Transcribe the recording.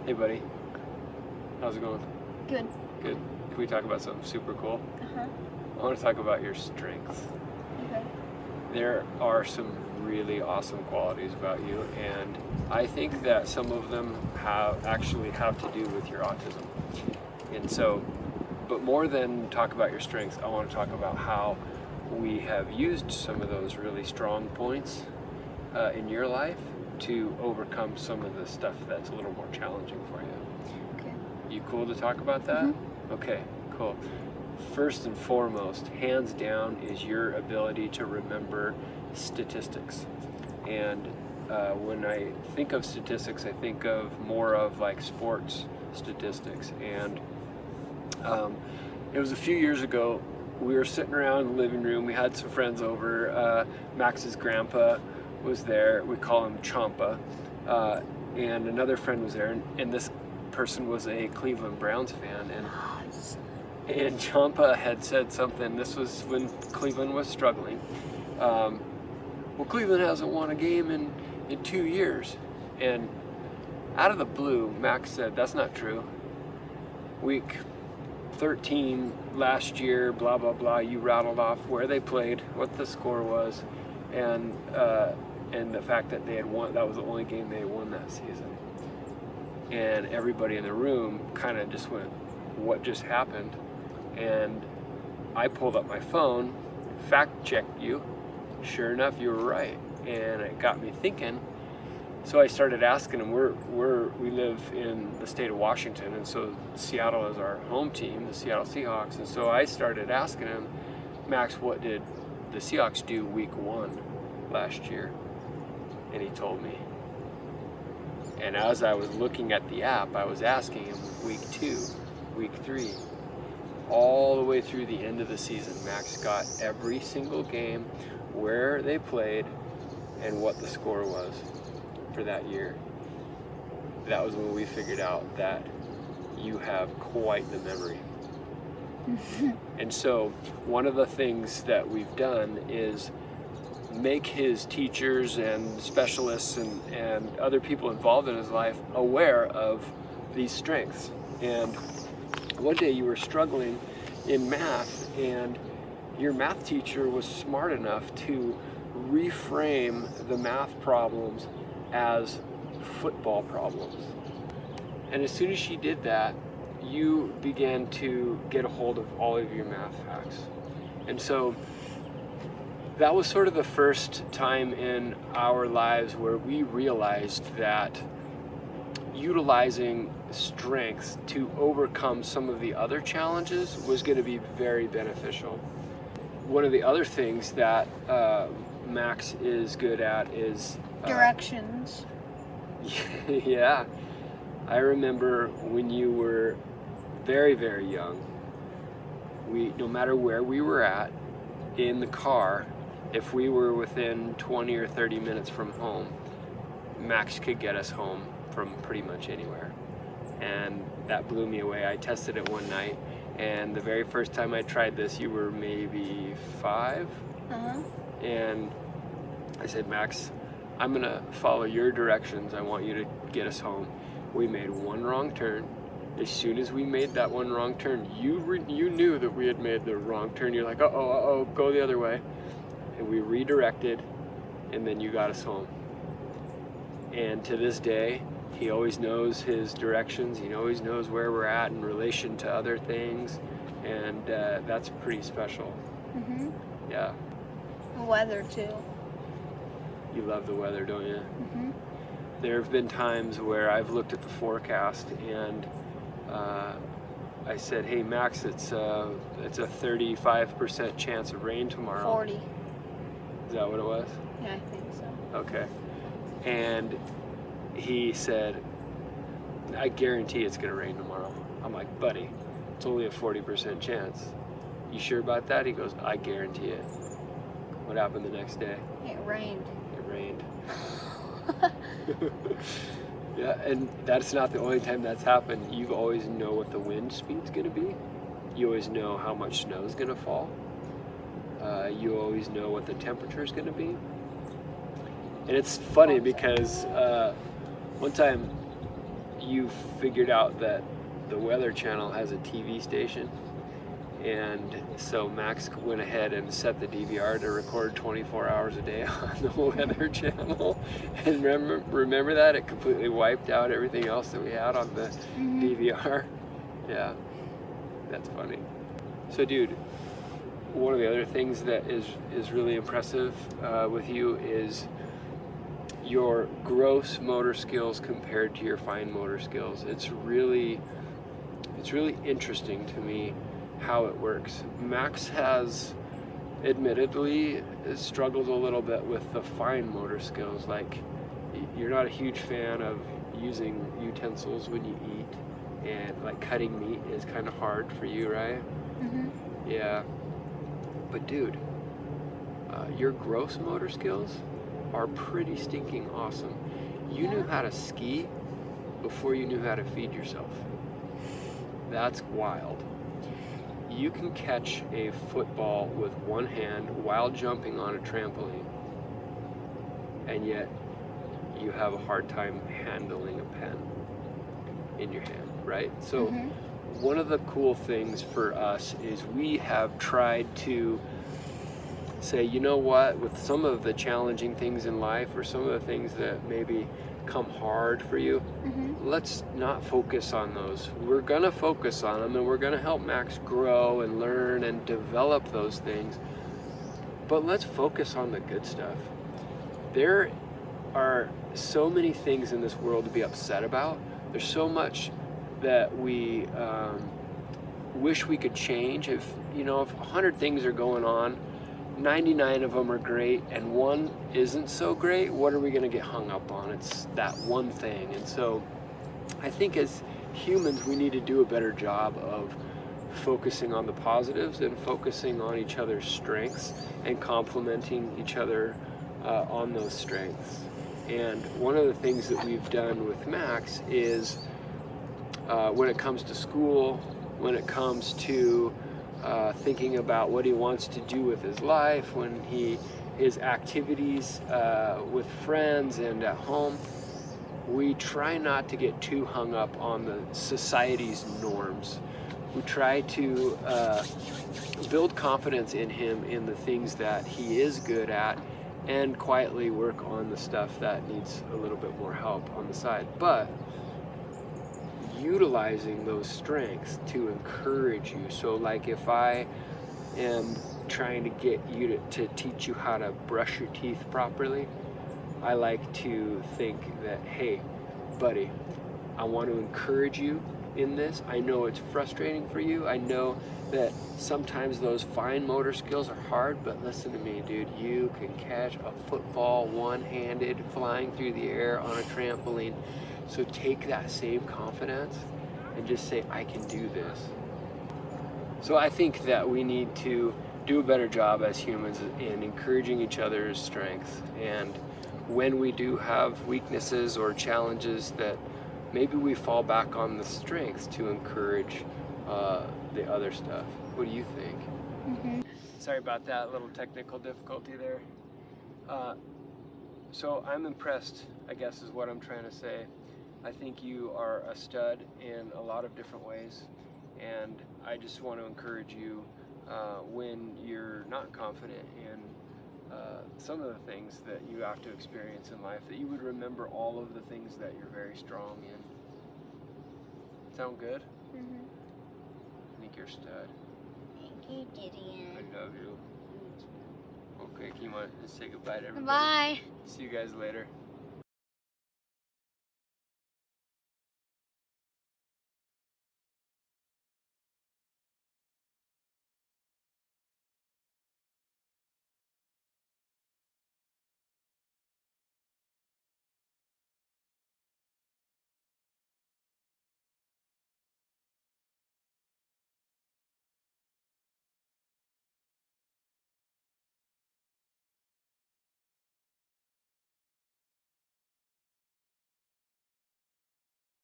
Hey buddy, how's it going? Good. Good. Can we talk about something super cool? Uh-huh. I want to talk about your strengths. Okay. There are some really awesome qualities about you, and I think that some of them actually have to do with your autism. And so, but more than talk about your strengths, I want to talk about how we have used some of those really strong points in your life to overcome some of the stuff that's a little more challenging for you. Okay. You cool to talk about that? Mm-hmm. Okay, cool. First and foremost, hands down, is your ability to remember statistics. And when I think of statistics, I think of more of like sports statistics. And it was a few years ago, we were sitting around in the living room, we had some friends over, Max's grandpa was there, we call him Champa, and another friend was there, and this person was a Cleveland Browns fan, and Champa had said something. This was when Cleveland was struggling. Well, Cleveland hasn't won a game in 2 years, and out of the blue, Max said, "That's not true. Week 13 last year, blah blah blah." You rattled off where they played, what the score was, and the fact that they had won. That was the only game they had won that season. And everybody in the room kind of just went, "What just happened?" And I pulled up my phone, fact checked you. Sure enough, you were right, and it got me thinking. So I started asking him. We live in the state of Washington, and so Seattle is our home team, the Seattle Seahawks. And so I started asking him, "Max, what did the Seahawks do week 1 last year?" And he told me. And as I was looking at the app, I was asking him week 2, week 3, all the way through the end of the season. Max got every single game, where they played, and what the score was for that year. That was when we figured out that you have quite the memory. And so one of the things that we've done is make his teachers and specialists and other people involved in his life aware of these strengths. And one day you were struggling in math, and your math teacher was smart enough to reframe the math problems as football problems. And as soon as she did that, you began to get a hold of all of your math facts. And so that was sort of the first time in our lives where we realized that utilizing strengths to overcome some of the other challenges was going to be very beneficial. One of the other things that Max is good at is Directions. Yeah, I remember when you were very, very young, no matter where we were at in the car, if we were within 20 or 30 minutes from home, Max could get us home from pretty much anywhere. And that blew me away. I tested it one night, and the very first time I tried this, you were maybe 5. Uh-huh. And I said, "Max, I'm gonna follow your directions. I want you to get us home." We made one wrong turn. As soon as we made that one wrong turn, you knew that we had made the wrong turn. You're like, uh-oh, go the other way. And we redirected, and then you got us home. And to this day, he always knows his directions. He always knows where we're at in relation to other things, and that's pretty special. Mm-hmm. Yeah. The weather, too. You love the weather, don't you? Mm-hmm. There have been times where I've looked at the forecast and I said, "Hey Max, it's a 35% chance of rain tomorrow." 40. Is that what it was? Yeah, I think so. Okay. And he said, "I guarantee it's gonna rain tomorrow." I'm like, "Buddy, it's only a 40% chance. You sure about that?" He goes, "I guarantee it." What happened the next day? It rained. It rained. Yeah, and that's not the only time that's happened. You always know what the wind speed's gonna be. You always know how much snow is gonna fall. You always know what the temperature is gonna be. And it's funny because one time you figured out that the Weather Channel has a TV station, and so Max went ahead and set the DVR to record 24 hours a day on the Weather Channel. And remember that? It completely wiped out everything else that we had on the DVR. Yeah, that's funny. So dude, one of the other things that is really impressive with you is your gross motor skills compared to your fine motor skills. It's really interesting to me how it works. Max has admittedly struggled a little bit with the fine motor skills. Like, you're not a huge fan of using utensils when you eat, and like cutting meat is kind of hard for you, right? Yeah. But dude, your gross motor skills are pretty stinking awesome. You knew how to ski before you knew how to feed yourself. That's wild. You can catch a football with one hand while jumping on a trampoline, and yet you have a hard time handling a pen in your hand, right? So one of the cool things for us is we have tried to say, you know what, with some of the challenging things in life, or some of the things that maybe come hard for you, let's not focus on those. We're gonna focus on them, and we're gonna help Max grow and learn and develop those things, but let's focus on the good stuff. There are so many things in this world to be upset about. There's so much that we wish we could change. If 100 things are going on, 99 of them are great and one isn't so great, what are we going to get hung up on? It's that one thing. And so I think as humans, we need to do a better job of focusing on the positives and focusing on each other's strengths and complementing each other on those strengths. And one of the things that we've done with Max is when it comes to school, when it comes to thinking about what he wants to do with his life, when his activities with friends and at home, we try not to get too hung up on the society's norms. We try to build confidence in him in the things that he is good at, and quietly work on the stuff that needs a little bit more help on the side. But utilizing those strengths to encourage you. So like if I am trying to get you to teach you how to brush your teeth properly, I like to think that, hey, buddy, I want to encourage you in this. I know it's frustrating for you. I know that sometimes those fine motor skills are hard, but listen to me, dude. You can catch a football one-handed flying through the air on a trampoline. So take that same confidence and just say, I can do this. So I think that we need to do a better job as humans in encouraging each other's strengths. And when we do have weaknesses or challenges, that maybe we fall back on the strengths to encourage the other stuff. What do you think? Sorry about that little technical difficulty there. So I'm impressed, I guess is what I'm trying to say. I think you are a stud in a lot of different ways, and I just want to encourage you when you're not confident in some of the things that you have to experience in life, that you would remember all of the things that you're very strong in. Sound good? I think you're a stud. Thank you, Gideon. I love you. Okay, can you want to say goodbye to everybody? Bye. See you guys later.